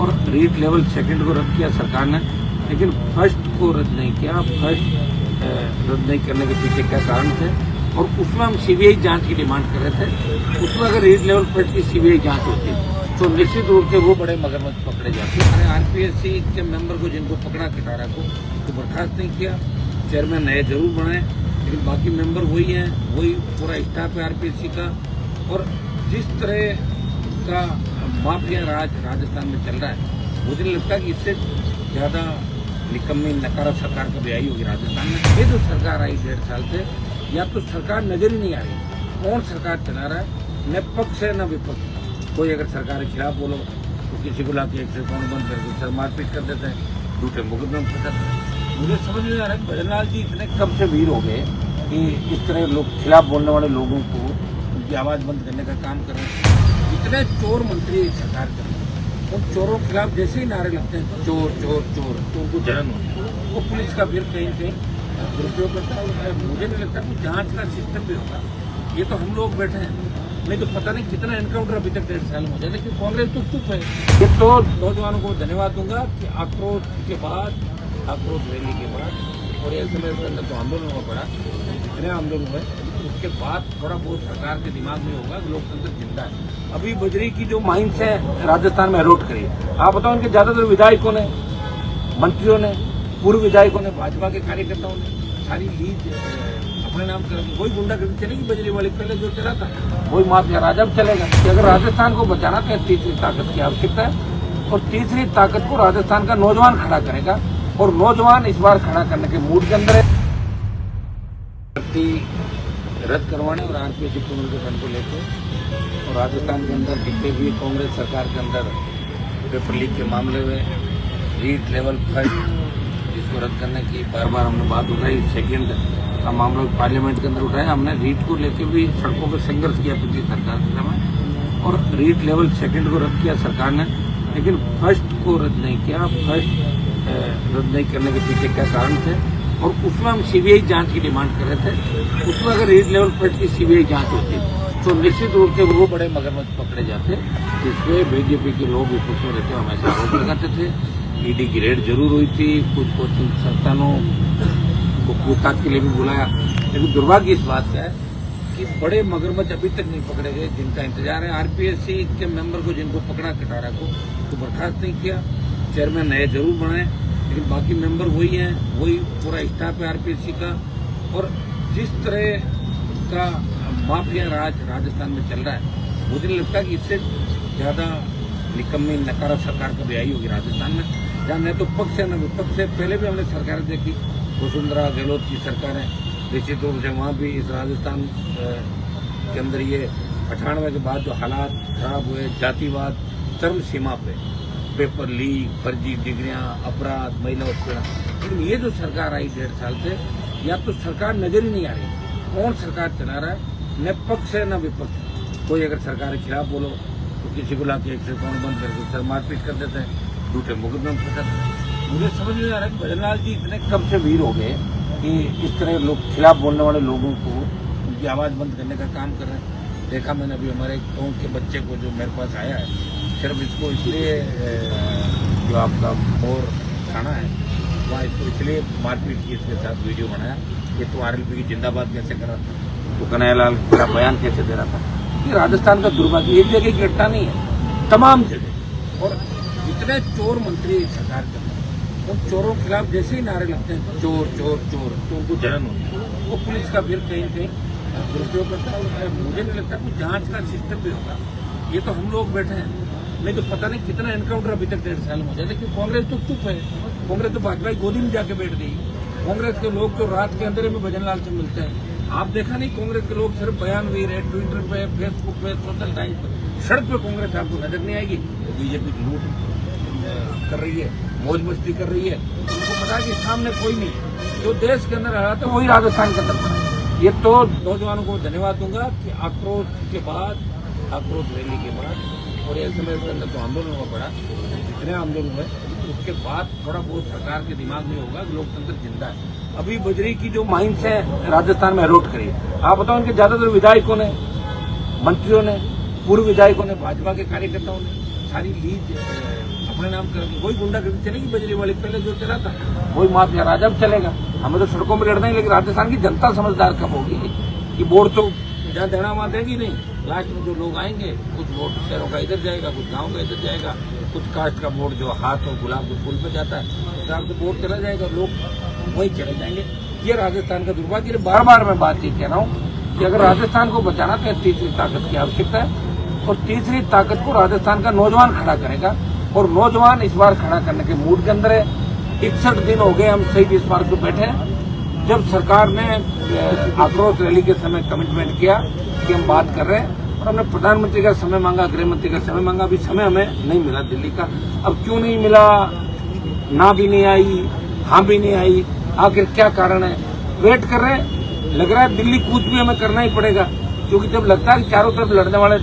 और REET level second को रद्द किया सरकार ने, लेकिन फर्स्ट को रद्द नहीं किया। फर्स्ट रद्द नहीं करने के पीछे क्या कारण थे, और उसमें हम सीबीआई जांच की डिमांड कर रहे थे। उसमें अगर रीट लेवल फर्स्ट की सीबीआई जांच होती तो निश्चित रूप से वो बड़े मगरमच्छ पकड़े जाते। मैंने आरपीएससी के मेंबर को, जिनको पकड़ा किटारा को, तो बर्खास्त नहीं किया। चेयरमैन नए जरूर बनाए, लेकिन बाकी मेंबर वही हैं, वही पूरा स्टाफ है आरपीएससी का। और जिस तरह का माफिया राज राजस्थान में चल रहा है, मुझे नहीं लगता कि इससे ज्यादा निकम्मी नकारा सरकार कभी आई होगी राजस्थान में। ये जो सरकार आई 1.5 साल से, या तो सरकार नजर ही नहीं आ रही कौन सरकार चला रहा है, न पक्ष है न विपक्ष। कोई अगर सरकार के खिलाफ बोलो तो किसी को लाके एक से कौन बंद करके सर मारपीट कर देते हैं, झूठे मुकदमे में फंसाते हैं। मुझे समझ नहीं आ रहा है भजनलाल जी इतने कब से वीर हो गए कि इस तरह लोग खिलाफ बोलने वाले लोगों को उनकी आवाज बंद करने का काम कर रहे हैं। इतने चोर मंत्री सरकार कर रहे हैं, उन चोरों के खिलाफ जैसे ही नारे लगते हैं चोर चोर चोर, तो उनको जलन होती है। वो पुलिस का फिर कहीं कहीं दुरुपयोग करता है। मुझे नहीं लगता कि जांच का सिस्टम भी होगा। ये तो हम लोग बैठे हैं, नहीं तो पता नहीं कितना एनकाउंटर अभी तक 1.5 साल में हो जाए, लेकिन कांग्रेस तो चुप है। ये तो नौजवानों को धन्यवाद दूंगा कि आक्रोश के बाद, आक्रोश रैली के बाद और ऐसे में अंदर तो आंदोलन हुआ पड़ा, जितने आंदोलन हुए उसके बाद थोड़ा बहुत सरकार के दिमाग में होगा कि लोकतंत्र जिंदा है। अभी बजरी की जो माइंस है राजस्थान में अरोट करी, आप बताओ इनके ज्यादातर विधायकों ने, मंत्रियों ने, पूर्व विधायकों ने, भाजपा के कार्यकर्ताओं ने सारी लीड अपने नाम कर, वही गुंडागर्दी चलेगी बजरी वाली पहले जो चला था, वही माफिया राज अब चलेगा। अगर राजस्थान को बचाना तो तीसरी ताकत की आवश्यकता है, और तीसरी ताकत को राजस्थान का नौजवान खड़ा करेगा, और नौजवान इस बार खड़ा करने के मूड के अंदर है। रद्द करवाने और आरपीएससी पुनर्गठन को लेकर और राजस्थान के अंदर जितने भी कांग्रेस सरकार के अंदर पेपर लीक के मामले में रीट लेवल फर्स्ट जिसको रद्द करने की बार बार हमने बात उठाई, सेकेंड का मामला पार्लियामेंट के अंदर उठाया हमने। रीट को लेकर भी सड़कों पर संघर्ष किया पिछली सरकार के समय, और रीट लेवल सेकेंड को रद्द किया सरकार ने, लेकिन फर्स्ट को रद्द नहीं किया। फर्स्ट रद्द नहीं करने के पीछे क्या कारण थे, और उसमें हम सीबीआई जांच की डिमांड कर रहे थे। उसमें अगर रीट लेवल फर्स्ट की सीबीआई जांच होती तो निश्चित रूप से वो बड़े मगरमच्छ पकड़े जाते, जिसपे बीजेपी के लोग विपक्ष में रहते हमेशा आरोप लगाते थे। ईडी की रेड जरूर हुई थी, कुछ कोचिंग संस्थानों को पूछताछ के लिए भी बुलाया, लेकिन दुर्भाग्य इस बात का है कि बड़े मगरमच्छ अभी तक नहीं पकड़े गए जिनका इंतजार है। आरपीएससी के मेंबर को, जिनको पकड़ा किटारा को, तो बर्खास्त नहीं किया। चेयरमैन नए जरूर बनाए, लेकिन बाकी मेंबर वही हैं, वही पूरा स्टाफ है आरपीएससी का। और जिस तरह का माफिया राज राजस्थान में चल रहा है, मुझे नहीं लगता कि इससे ज्यादा निकम्मी नकारा सरकार कभी आई होगी राजस्थान में, जहाँ न तो पक्ष है न विपक्ष है। पहले भी हमने सरकारें देखी, वसुंधरा गहलोत की सरकारें, निश्चित रूप से वहाँ भी इस राजस्थान के अंदर ये 98 के बाद जो हालात खराब हुए, जातिवाद चरम सीमा पे, पेपर लीक, फर्जी डिग्रियां, अपराध, महिला उत्पीड़न। लेकिन ये जो सरकार आई 1.5 साल से, या तो सरकार नजर ही नहीं आ रही कौन सरकार चला रहा है, न पक्ष है न विपक्ष। कोई अगर सरकार के खिलाफ बोलो तो किसी को लाके एक से कौन बंद करके सर मारपीट कर देते हैं, झूठे मुकदमे में फंसाते हैं। मुझे समझ नहीं आ रहा है भजनलाल जी इतने कब से वीर हो गए कि इस तरह लोग खिलाफ बोलने वाले लोगों को उनकी आवाज बंद करने का काम कर रहे हैं। देखा मैंने अभी हमारे गाँव के बच्चे को जो मेरे पास आया है, सिर्फ इसको इसलिए जो आपका और थाना है वहाँ इसको इसलिए मारपीट की, इसके साथ वीडियो बनाया कि तो आरएलपी की जिंदाबाद कैसे कर रहा था, तो कन्हैयालाल का बयान कैसे दे रहा था। ये राजस्थान का दुर्भाग्य, एक जगह की घटना नहीं है, तमाम जगह। और जितने चोर मंत्री सरकार के अंदर, उन चोरों के खिलाफ जैसे ही नारे लगते हैं चोर चोर चोर, तो उनको जलन होती है। वो पुलिस का फिर कहीं कहीं दुरुपयोग करता है। मुझे नहीं लगता कि जांच का सिस्टम भी होगा। ये तो हम लोग बैठे हैं, नहीं तो पता नहीं कितना एनकाउंटर अभी तक 1.5 साल में हो जाए, लेकिन कांग्रेस तो चुप है। कांग्रेस तो भाजपा की गोदी में जाके बैठ गई। कांग्रेस के लोग तो रात के अंदर में भजनलाल से मिलते हैं। आप देखा नहीं, कांग्रेस के लोग सिर्फ बयान भी रहे, ट्विटर पे, फेसबुक पे, सोशल टाइम्स पे, सड़क पे कांग्रेस आपको नजर नहीं आएगी। तो बीजेपी लूट कर रही है, मौज मस्ती कर रही है, उनको पता है कि सामने कोई नहीं। जो देश के अंदर हालात है वही राजस्थान के अंदर पड़ा। ये तो नौजवानों को धन्यवाद दूंगा कि आक्रोश के बाद, आक्रोश रैली के बाद और ऐसे में इसके अंदर तो आंदोलन हुआ पड़ा, जितने आंदोलन हुए उसके बाद थोड़ा बहुत सरकार के दिमाग में होगा कि लोकतंत्र जिंदा है। अभी बजरी की जो माइंस है राजस्थान में अरोट करी, आप बताओ इनके ज्यादातर विधायकों ने, मंत्रियों ने, पूर्व विधायकों ने, भाजपा के कार्यकर्ताओं ने सारी लीड अपने नाम करेंगे। वही गुंडागर्दी चलेगी बजरी वाली, पहले जो चला था वही माफिया राज अब चलेगा। हमें तो सड़कों में लड़ना ही, लेकिन राजस्थान की जनता समझदार कब होगी कि वोट तो जहाँ देना वहाँ देगी नहीं। लास्ट में जो लोग आएंगे, कुछ वोट शहरों का इधर जाएगा, कुछ गाँव का इधर जाएगा, कुछ कास्ट का वोट जो हाथ और गुलाब के फूल पे जाता है हिसाब से वोट चला जाएगा, लोग वही चले जाएंगे। ये राजस्थान का दुर्भाग्य। बार बार मैं बात ये कह रहा हूँ कि अगर राजस्थान को बचाना तो तीसरी ताकत की आवश्यकता है, और तीसरी ताकत को राजस्थान का नौजवान खड़ा करेगा। और नौजवान इस बार खड़ा करने के मूड के अंदर है। 61 दिन हो गए हम शहीद स्मारक पे बैठे हैं। जब सरकार ने आक्रोश रैली के समय कमिटमेंट किया कि हम बात कर रहे हैं, और हमने प्रधानमंत्री का समय मांगा, गृह मंत्री का समय मांगा, अभी समय हमें नहीं मिला दिल्ली का। अब क्यों नहीं मिला, ना भी नहीं आई, हाँ भी नहीं आई, आखिर क्या कारण है? वेट कर रहे हैं। लग रहा है दिल्ली कूच भी हमें करना ही पड़ेगा, क्योंकि जब लगता है कि चारों तरफ लड़ने वाले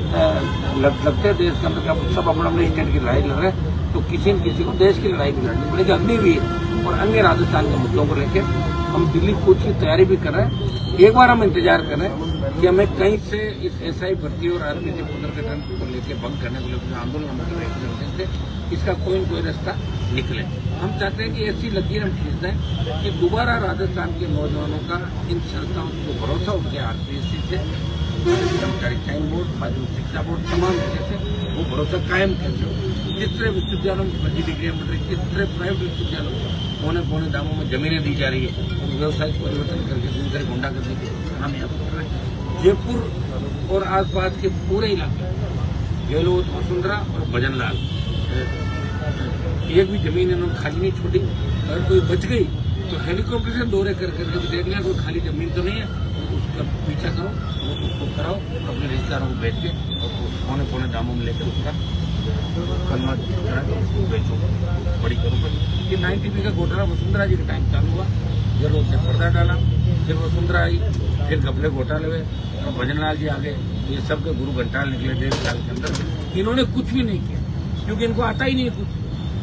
लगते हैं देश के अंदर सब अपने अपने स्टेट की लड़ाई लड़ रहे हैं, तो किसी न किसी को देश की लड़ाई भी लड़नी पड़ेगी, अग्नि भी और अन्य राजस्थान के मुद्दों को लेकर हम दिल्ली कूच की तैयारी भी कर रहे हैं। एक बार हम इंतजार कर रहे हैं कि हमें कहीं से इस एसआई भर्ती और राजनीतिक पुनर्गठन को लेकर भंग करने को लेकर आंदोलन हम कर रहे हैं, इसका कोई न कोई रास्ता निकले। हम चाहते हैं कि ऐसी लकीर हम खींच दें कि दोबारा राजस्थान के नौजवानों का इन संस्थाओं को भरोसा उठ गया, आरपीएससी से, कर्मचारी चयन बोर्ड, माध्यमिक शिक्षा बोर्ड, तमाम जगह से वो भरोसा कायम कैसे हो। जिस तरह विश्वविद्यालयों में फर्जी डिग्रियां मिल रही, जिस तरह प्राइवेट विश्वविद्यालयों में पौने पौने दामों में जमीनें दी जा रही है, व्यवसायिक परिवर्तन करके दूसरे गुंडागर्दी के नाम याद कर रहे हैं। जयपुर और आसपास के पूरे इलाके, गहलोत, वसुंधरा और भजनलाल, एक भी जमीन इन्होंने खाली नहीं छोड़ी। अगर कोई बच गई तो हेलीकॉप्टर से दौरे कर करके देख लिया कोई खाली जमीन तो नहीं है, उसका पीछा करो, उसको कराओ, अपने रिश्तेदारों को बेच के और पौने पौने दामों में लेकर उसका कलमा करा के उसको बेचो, बड़ी करो। ये 90 का घोटाला वसुंधरा जी का टाइम चालू हुआ, जब उसने पर्दा डाला, फिर वसुंधरा आई, फिर कपड़े घोटाले हुए, और भजनलाल जी आ गए। ये सब के गुरु घंटाल निकले 1.5 साल के अंदर। इन्होंने कुछ भी नहीं किया, क्योंकि इनको आता ही नहीं है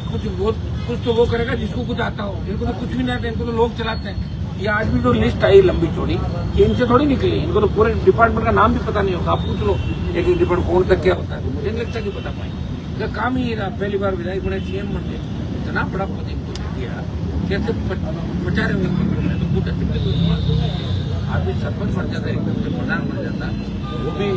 कुछ तो वो करेगा जिसको कुछ आता हो। इनको तो कुछ भी नहीं आता, इनको तो लोग चलाते हैं। ये आज भी जो लिस्ट आई लंबी चौड़ी, ये इनसे थोड़ी निकली, इनको तो पूरे डिपार्टमेंट का नाम भी पता नहीं होगा। आप पूछ लो एक एक डिपार्टमेंट कौन तक क्या होता है, तो मुझे नहीं लगता कि पता पाएंगे। इनका काम ही रहा, पहली बार विधायक बने, सीएम बन गए, इतना बड़ा पद इनको दिया, कैसे बचा रहे होंगे तो खुद आदमी सरपंच बन जाता है, एकदम से प्रधान बन जाता, वो भी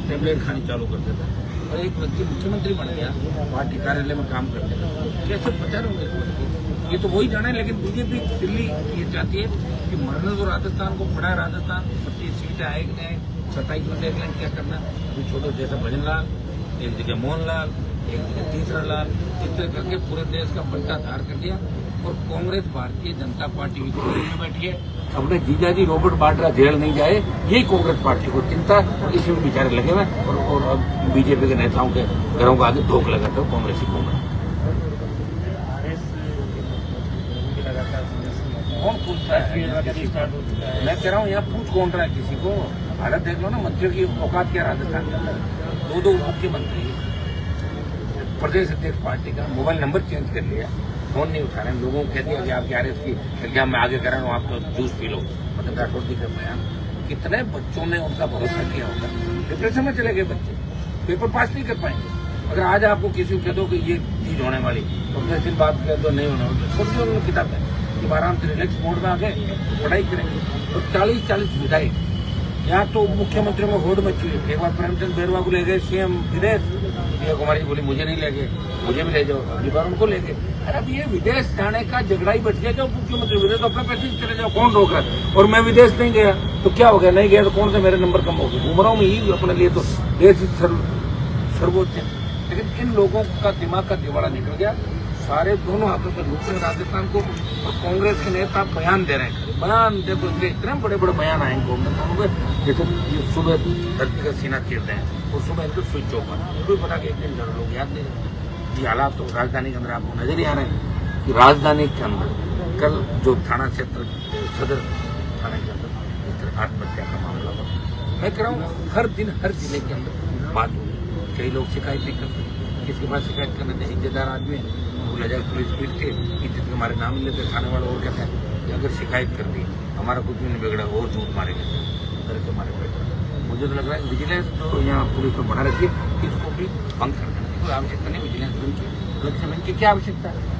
टेबलेट खानी चालू कर देता, और एक व्यक्ति मुख्यमंत्री बन गया, पार्टी कार्यालय में काम करते थे, कैसे प्रचार होंगे इस वर्ग को? ये तो वही जाना है। लेकिन बीजेपी दिल्ली ये चाहती है कि मरने तो राजस्थान को पड़ा है, राजस्थान 25 सीटें आएगी नहीं, 27 में देख लें क्या करना। अभी छोटो जैसा भजनलाल, एक जगह मोहनलाल, एक जगह तीसरा लाल, इस तरह करके पूरे देश का पट्टा धार कर दिया। और कांग्रेस भारतीय जनता पार्टी में बैठी है, अपने जीजाजी रॉबर्ट वाड्रा जेल नहीं जाए, यही कांग्रेस पार्टी को चिंता है, और इसमें बेचारे लगे हुए। और अब बीजेपी के नेताओं के घरों को आगे धोख लगाते हो कांग्रेसी कांग्रेस। कौन पूछता है? मैं कह रहा हूँ यहाँ पूछ कौन रहा है किसी को? हालत देख लो ना, मंत्रियों की औकात क्या राजस्थान के अंदर। 2 मुख्यमंत्री, प्रदेश अध्यक्ष पार्टी का मोबाइल नंबर चेंज कर लिया, फोन नहीं उठा रहे हैं, लोगों को कह दिया कि आपकी आरएस की एग्जाम में आगे कर रहा हूँ, आप तो जूस पी लो, मतलब राठौड़ी का बयान। कितने बच्चों ने उनका भरोसा किया होगा, डिप्रेशन में चले गए बच्चे, पेपर पास नहीं कर पाएंगे। अगर आज आपको किसी को कह दो कि ये चीज होने वाली, तो 10 दिन बाद कह दो नहीं होने वाली, छोटी उन्होंने किताब है कि आराम से रिलैक्स मोड में आ गए, पढ़ाई करेंगे। और 40 विधायक यहाँ तो मुख्यमंत्री में होड़ मची हुई। एक बार प्रेमचंद बैरवा को ले गए सीएम विदेश, प्रिया कुमारी बोली मुझे नहीं ले गए, मुझे भी ले जाओ, अगली बार उनको ले गए। अरे अब ये विदेश जाने का झगड़ा ही बच गया, जो मुख्यमंत्री विदेश तो अपने पैसे चले जाओ, कौन रोक रहा है? और मैं विदेश नहीं गया तो क्या हो गया? नहीं गया तो कौन से मेरे नंबर कम हो गए? घूम रहा हूँ मैं ही अपने लिए, तो देश ही सर्वोच्च है। लेकिन इन लोगों का दिमाग का दिवाला निकल गया, सारे दोनों हाथों से लूट रहे राजस्थान को। और कांग्रेस के नेता बयान दे रहे हैं, बयान देखो इतने बड़े बड़े बयान आए कांग्रेस, जैसे सुबह धरती का सीना चीरते हैं, और सुबह इनको स्विच ऑफ है, कोई पता कि एक दिन जरूर लोग याद नहीं रहे। ये हालात तो राजधानी के अंदर आपको नजर ही आ रहे हैं कि राजधानी के अंदर कल जो थाना क्षेत्र सदर थाने के अंदर आत्महत्या का मामला हुआ, मैं कह रहा हूँ हर दिन हर जिले के अंदर बात होगी। कई लोग शिकायत भी करते हैं, किसके पास शिकायत करने थे, इज्जतदार आदमी वो ले जाए पुलिस पीट के, इज्जत के हमारे नाम लेते थाने वाले, और कहते हैं कि अगर शिकायत कर दी हमारा कुछ भी नहीं बिगड़ा, और झूठ मारेंगे करके हमारे बैठे। मुझे तो लग रहा है विजिलेंस तो यहाँ पुलिस को बढ़ा रखी है, इसको भी भंग कर देना, कोई आवश्यकता नहीं विजिलेंस बंद की। लक्ष्य बैंक की क्या आवश्यकता है?